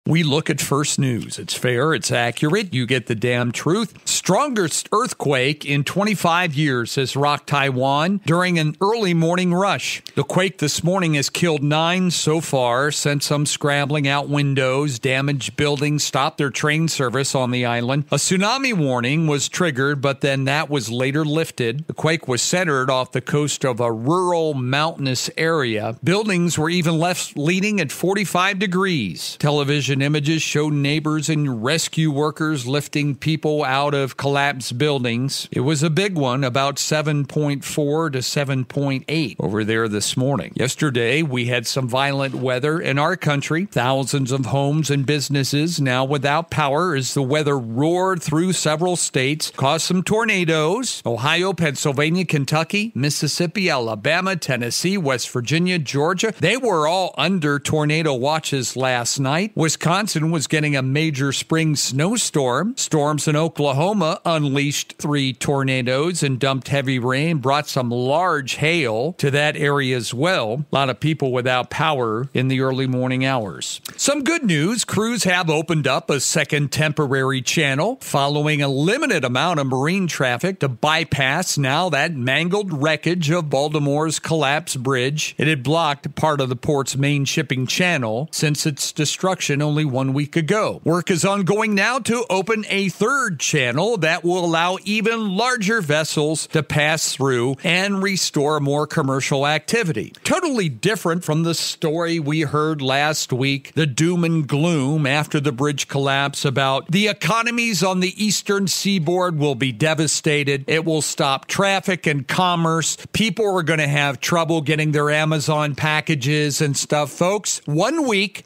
We look at First News. It's fair, it's accurate, you get the damn truth. Strongest earthquake in 25 years has rocked Taiwan during an early morning rush. The quake this morning has killed 9 so far, sent some scrambling out windows, damaged buildings, stopped their train service on the island. A tsunami warning was triggered, but then that was later lifted. The quake was centered off the coast of a rural mountainous area. Buildings were even left leaning at 45 degrees. Television images showed neighbors and rescue workers lifting people out of collapsed buildings. It was a big one, about 7.4 to 7.8 over there this morning. Yesterday, we had some violent weather in our country. Thousands of homes and businesses now without power as the weather roared through several states, caused some tornadoes. Ohio, Pennsylvania, Kentucky, Mississippi, Alabama, Tennessee, West Virginia, Georgia. They were all under tornado watches last night. Wisconsin was getting a major spring snowstorm. Storms in Oklahoma unleashed 3 tornadoes and dumped heavy rain, brought some large hail to that area as well. A lot of people without power in the early morning hours. Some good news, crews have opened up a second temporary channel following a limited amount of marine traffic to bypass now that mangled wreckage of Baltimore's collapsed bridge. It had blocked part of the port's main shipping channel since its destruction only 1 week ago. Work is ongoing now to open a third channel that will allow even larger vessels to pass through and restore more commercial activity. Totally different from the story we heard last week, the doom and gloom after the bridge collapse about the economies on the eastern seaboard will be devastated. It will stop traffic and commerce. People are going to have trouble getting their Amazon packages and stuff. Folks, 1 week,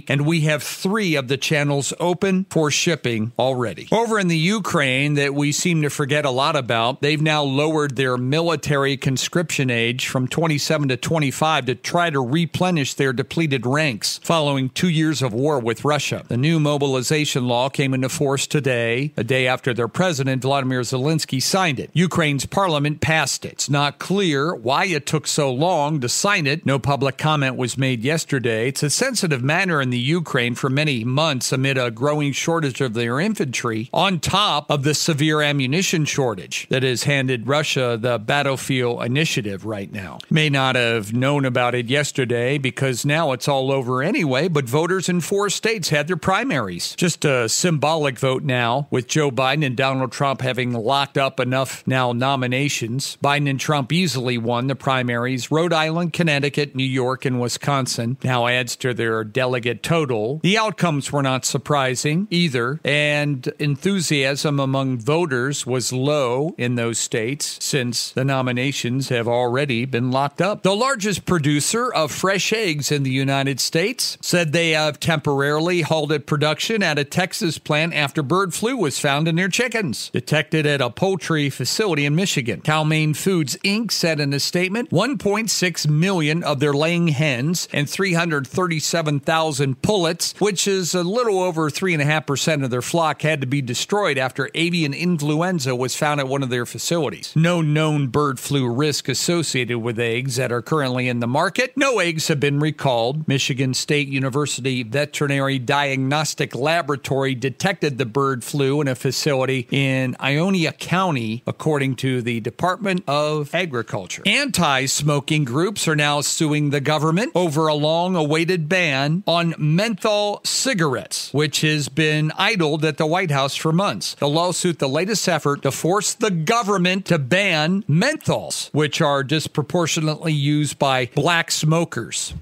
and we have 3 of the channels open for shipping already. Over in the Ukraine that we seem to forget a lot about, they've now lowered their military conscription age from 27 to 25 to try to replenish their depleted ranks following 2 years of war with Russia. The new mobilization law came into force today, a day after their president, Vladimir Zelensky, signed it. Ukraine's parliament passed it. It's not clear why it took so long to sign it. No public comment was made yesterday. It's a sensitive matter in the Ukraine for many months amid a growing shortage of their infantry, on top of the severe ammunition shortage that has handed Russia the battlefield initiative right now. May not have known about it yesterday because now it's all over anyway, but voters in 4 states had their primaries. Just a symbolic vote now, with Joe Biden and Donald Trump having locked up enough now nominations. Biden and Trump easily won the primaries. Rhode Island, Connecticut, New York, and Wisconsin now adds to their delegate total. The outcomes were not surprising either, and enthusiasm among voters was low in those states since the nominations have already been locked up. The largest producer of fresh eggs in the United States said they have temporarily halted production at a Texas plant after bird flu was found in their chickens, detected at a poultry facility in Michigan. Cal-Maine Foods, Inc. said in a statement 1.6 million of their laying hens and 337,000 pullets, which is a little over 3.5% of their flock, had to be destroyed after avian influenza was found at one of their facilities. No known bird flu risk associated with eggs that are currently in the market. No eggs have been recalled. Michigan State University Veterinary Diagnostic Laboratory detected the bird flu in a facility in Ionia County, according to the Department of Agriculture. Anti-smoking groups are now suing the government over a long-awaited ban on menthol cigarettes, which has been idled at the White House for months. The lawsuit, the latest effort to force the government to ban menthols, which are disproportionately used by black smokers.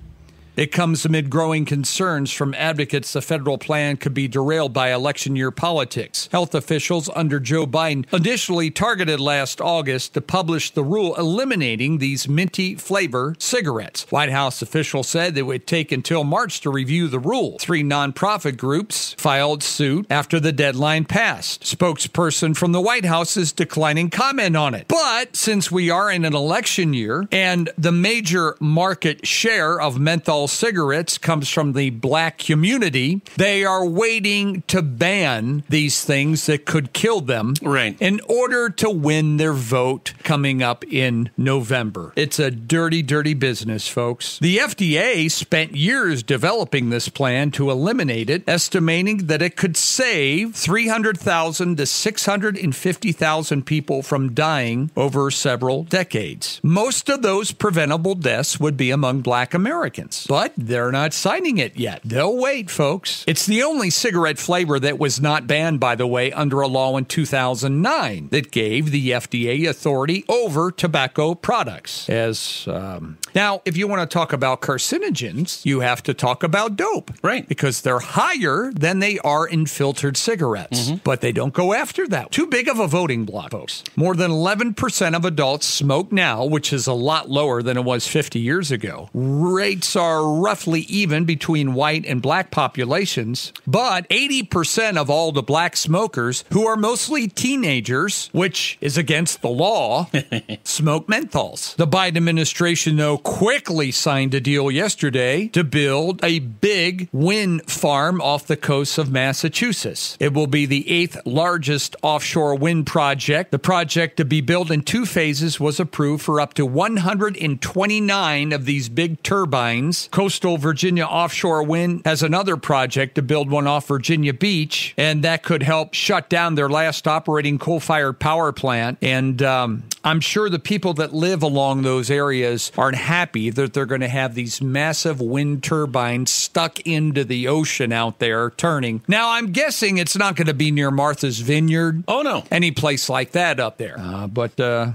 It comes amid growing concerns from advocates the federal plan could be derailed by election year politics. Health officials under Joe Biden initially targeted last August to publish the rule eliminating these minty flavor cigarettes. White House officials said it would take until March to review the rule. 3 nonprofit groups filed suit after the deadline passed. Spokesperson from the White House is declining comment on it. But since we are in an election year and the major market share of menthol menthol cigarettes comes from the black community. They are waiting to ban these things that could kill them in order to win their vote coming up in November. It's a dirty, dirty business, folks. The FDA spent years developing this plan to eliminate it, estimating that it could save 300,000 to 650,000 people from dying over several decades. Most of those preventable deaths would be among black Americans, but they're not signing it yet. They'll wait, folks. It's the only cigarette flavor that was not banned, by the way, under a law in 2009 that gave the FDA authority over tobacco products. Now, if you want to talk about carcinogens, you have to talk about dope. Right. Because they're higher than they are in filtered cigarettes. But they don't go after that. Too big of a voting block, folks. More than 11% of adults smoke now, which is a lot lower than it was 50 years ago. Rates are roughly even between white and black populations, but 80% of all the black smokers, who are mostly teenagers, which is against the law, smoke menthols. The Biden administration, though, quickly signed a deal yesterday to build a big wind farm off the coast of Massachusetts. It will be the 8th largest offshore wind project. The project, to be built in 2 phases, was approved for up to 129 of these big turbines. Coastal Virginia Offshore Wind has another project to build one off Virginia Beach, and that could help shut down their last operating coal-fired power plant. And I'm sure the people that live along those areas aren't happy that they're going to have these massive wind turbines stuck into the ocean out there turning. Now, I'm guessing it's not going to be near Martha's Vineyard. Oh, no. Any place like that up there. But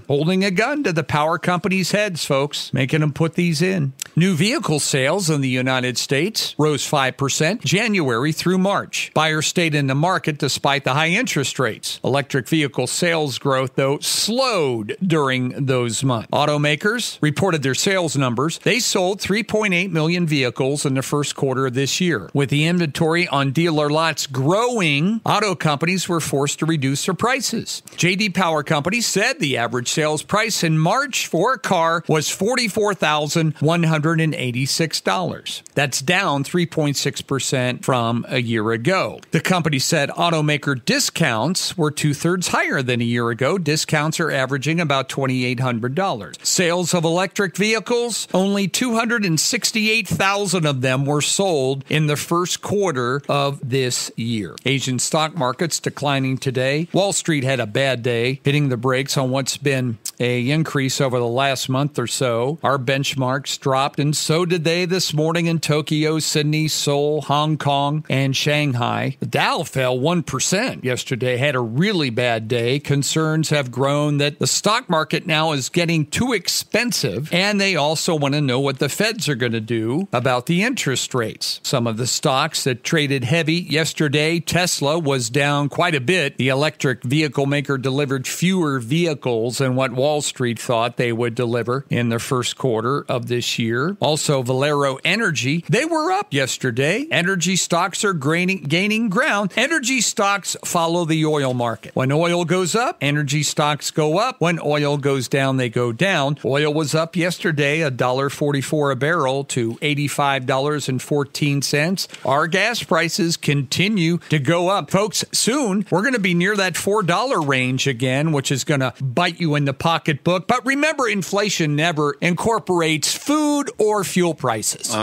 holding a gun to the power companies' heads, folks, making them put these in. New vehicle sales in the United States rose 5% January through March. Buyers stayed in the market despite the high interest rates. Electric vehicle sales growth, though, slowed during those months. Automakers reported their sales numbers. They sold 3.8 million vehicles in the first quarter of this year. With the inventory on dealer lots growing, auto companies were forced to reduce their prices. J.D. Power Company said the average sales price in March for a car was $44,186. That's down 3.6% from a year ago. The company said automaker discounts were 2/3 higher than a year ago. Discounts are averaging about $2,800. Sales of electric vehicles, only 268,000 of them were sold in the first quarter of this year. Asian stock markets declining today. Wall Street had a bad day, hitting the brakes on what's been an increase over the last month or so. Our benchmarks dropped, and so did they this morning in Tokyo, Sydney, Seoul, Hong Kong, and Shanghai. The Dow fell 1% yesterday, had a really bad day. Concerns have grown that the stock market now is getting too expensive, and they also want to know what the Feds are going to do about the interest rates. Some of the stocks that traded heavy yesterday, Tesla was down quite a bit. The electric vehicle maker delivered fewer vehicles than what Wall Street thought they would deliver in the first quarter of this year. Also, Valero Energy, they were up yesterday. Energy stocks are gaining ground. Energy stocks follow the oil market. When oil goes up, energy stocks go up. When oil goes down, they go down. Oil was up yesterday, $1.44 a barrel to $85.14. Our gas prices continue to go up. Folks, soon we're going to be near that $4 range again, which is going to bite you in the pocketbook. But remember, inflation never incorporates food or fuel prices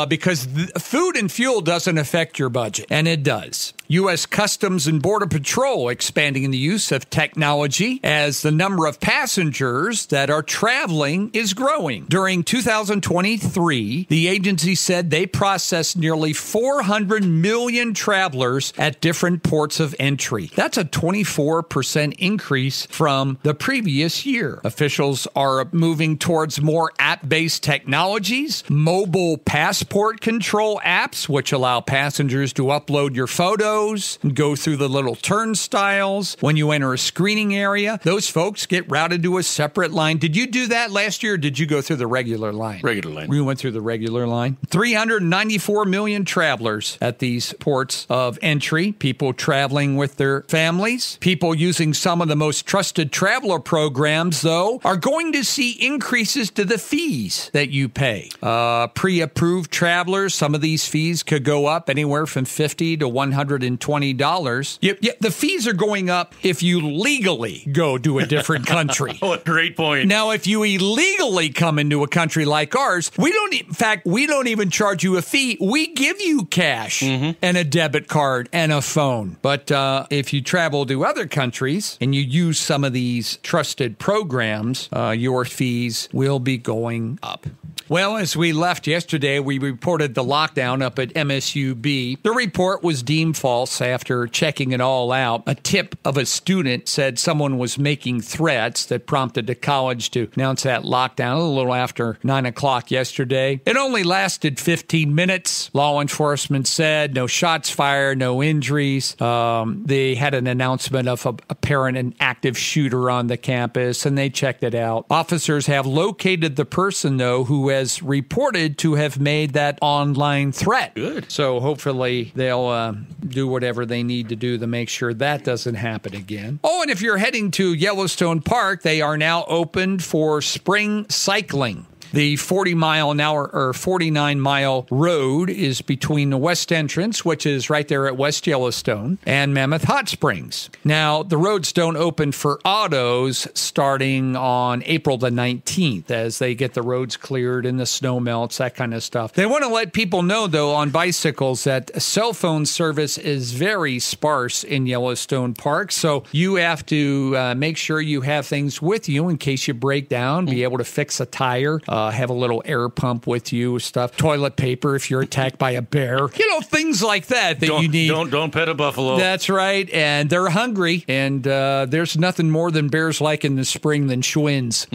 because food and fuel doesn't affect your budget, and it does. U.S. Customs and Border Patrol expanding the use of technology as the number of passengers that are traveling is growing. During 2023, the agency said they processed nearly 400 million travelers at different ports of entry. That's a 24% increase from the previous year. Officials are moving towards more app-based technologies, mobile passport control apps, which allow passengers to upload your photos and go through the little turnstiles. When you enter a screening area, those folks get routed to a separate line. Did you do that last year, or did you go through the regular line? Regular line. We went through the regular line. 394 million travelers at these ports of entry. People traveling with their families. People using some of the most trusted traveler programs programs, though, are going to see increases to the fees that you pay. Pre-approved travelers, some of these fees could go up anywhere from $50 to $120. The fees are going up if you legally go to a different country. Oh, a great point. Now, if you illegally come into a country like ours, we don't even charge you a fee. We give you cash and a debit card and a phone. But if you travel to other countries and you use some of these trusted programs, your fees will be going up. Well, as we left yesterday, we reported the lockdown up at MSUB. The report was deemed false after checking it all out. A tip of a student said someone was making threats that prompted the college to announce that lockdown a little after 9 o'clock yesterday. It only lasted 15 minutes. Law enforcement said no shots fired, no injuries. They had an announcement of apparent an active shooter on the campus, and they checked it out. Officers have located the person, though, who has reported to have made that online threat. Good. So hopefully they'll do whatever they need to do to make sure that doesn't happen again. Oh, and if you're heading to Yellowstone Park, they are now open for spring cycling. The 49-mile road is between the west entrance, which is right there at West Yellowstone, and Mammoth Hot Springs. Now, the roads don't open for autos starting on April the 19th as they get the roads cleared and the snow melts, that kind of stuff. They want to let people know, though, on bicycles that cell phone service is very sparse in Yellowstone Park, so you have to make sure you have things with you in case you break down, be able to fix a tire, have a little air pump with you, stuff, toilet paper if you're attacked by a bear, things like that you need. Don't pet a buffalo. That's right, and they're hungry, and there's nothing more than bears like in the spring than Schwinn's.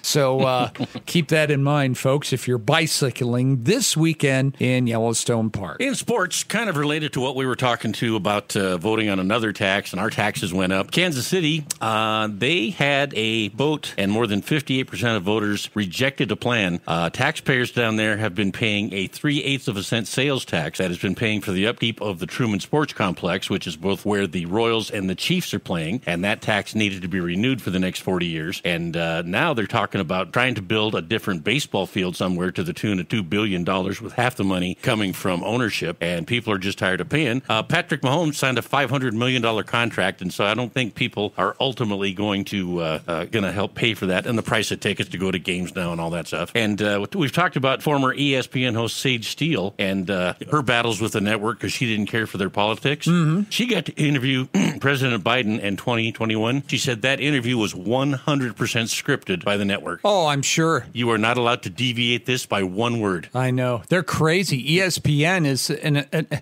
So keep that in mind, folks, if you're bicycling this weekend in Yellowstone Park. In sports, kind of related to what we were talking to about voting on another tax, and our taxes went up. Kansas City, they had a vote, and more than 58% of voters rejected a plan. Taxpayers down there have been paying a 3/8 cent sales tax that has been paying for the upkeep of the Truman Sports Complex, which is both where the Royals and the Chiefs are playing, and that tax needed to be renewed for the next 40 years. And now they're talking about trying to build a different baseball field somewhere to the tune of $2 billion with half the money coming from ownership, and people are just tired of paying. Patrick Mahomes signed a $500 million contract, and so I don't think people are ultimately going to help pay for that and the price of tickets to go to games now and all that stuff. And we've talked about former ESPN host Sage Steele and her battles with the network because she didn't care for their politics. She got to interview President Biden in 2021. She said that interview was 100% scripted by the network. Oh, I'm sure. You are not allowed to deviate this by one word. I know. They're crazy. ESPN is,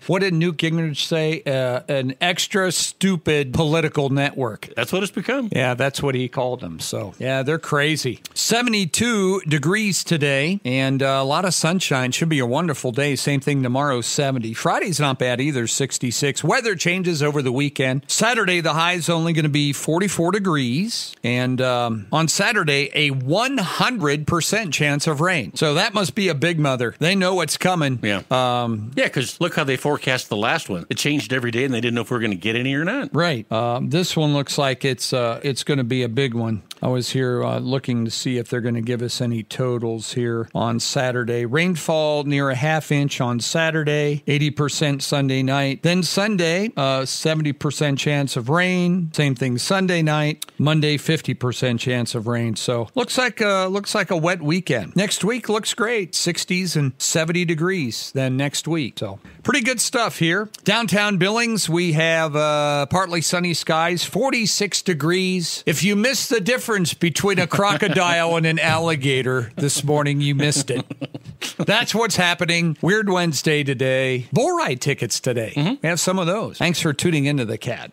what did Newt Gingrich say? An extra stupid political network. That's what it's become. Yeah, that's what he called them. So, yeah, they're crazy. 72 degrees today and a lot of sunshine. Should be a wonderful day. Same thing tomorrow, 70. Friday's not bad either, 66. Weather changes over the weekend. Saturday, the high is only going to be 44 degrees. And on Saturday, a 100% chance of rain. So that must be a big mother. They know what's coming. Yeah. Because look how they forecast the last one. It changed every day, and they didn't know if we were going to get any or not. Right. This one looks like it's going to be a big one. I was here looking to see if they're going to give us any totals here on Saturday. Rainfall near a half inch on Saturday, 80% Sunday night. Then Sunday, 70% chance of rain. Same thing Sunday night. Monday, 50% chance of rain. So looks like a wet weekend. Next week looks great, 60s and 70 degrees. Then next week, so pretty good stuff here. Downtown Billings, we have partly sunny skies, 46 degrees. If you missed the difference between a crocodile and an alligator this morning, you missed it. That's what's happening. Weird Wednesday today. Bull ride tickets today. We have some of those. Thanks for tuning into the Cat.